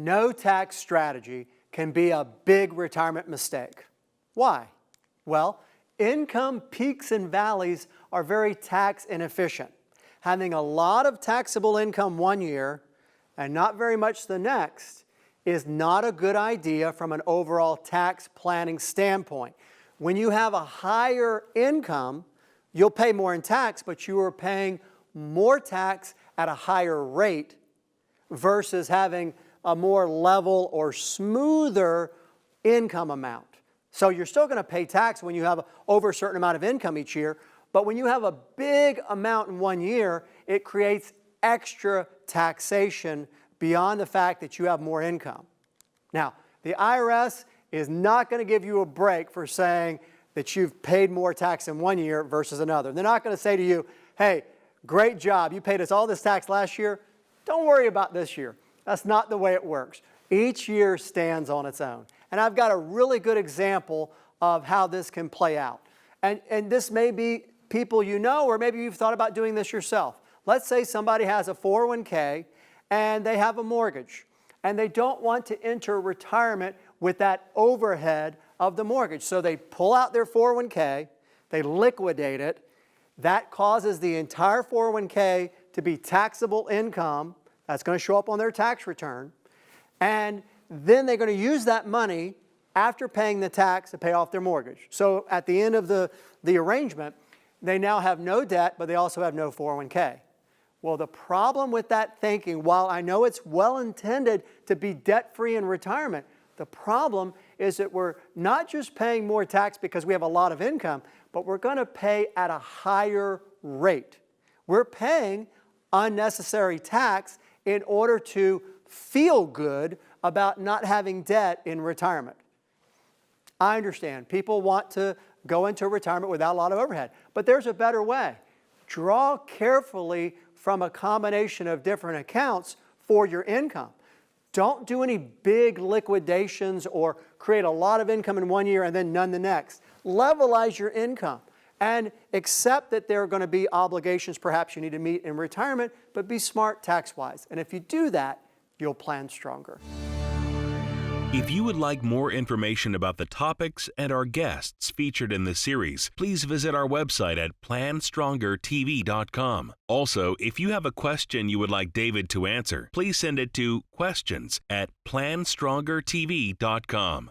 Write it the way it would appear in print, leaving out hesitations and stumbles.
no tax strategy can be a big retirement mistake. Why? Well, income peaks and valleys are very tax inefficient. Having a lot of taxable income one year and not very much the next is not a good idea from an overall tax planning standpoint. When you have a higher income, you'll pay more in tax, but you are paying more tax at a higher rate versus having a more level or smoother income amount. So you're still going to pay tax when you have over a certain amount of income each year, but when you have a big amount in one year, it creates extra taxation beyond the fact that you have more income. Now, the IRS is not going to give you a break for saying that you've paid more tax in one year versus another. They're not going to say to you, hey, great job, you paid us all this tax last year, don't worry about this year. That's not the way it works. Each year stands on its own. And I've got a really good example of how this can play out. And this may be people you know, or maybe you've thought about doing this yourself. Let's say somebody has a 401k and they have a mortgage, and they don't want to enter retirement with that overhead of the mortgage. So they pull out their 401k, they liquidate it. That causes the entire 401k to be taxable income. That's going to show up on their tax return. And then they're going to use that money after paying the tax to pay off their mortgage. So at the end of the arrangement, they now have no debt, but they also have no 401k. Well, the problem with that thinking, while I know it's well intended to be debt-free in retirement, the problem is that we're not just paying more tax because we have a lot of income, but we're going to pay at a higher rate. We're paying unnecessary tax in order to feel good about not having debt in retirement. I understand people want to go into retirement without a lot of overhead, but there's a better way. Draw carefully from a combination of different accounts for your income. Don't do any big liquidations or create a lot of income in one year and then none the next. Levelize your income and accept that there are going to be obligations perhaps you need to meet in retirement, but be smart tax-wise. And if you do that, you'll plan stronger. If you would like more information about the topics and our guests featured in this series, please visit our website at PlanStrongerTV.com. Also, if you have a question you would like David to answer, please send it to questions@PlanStrongerTV.com.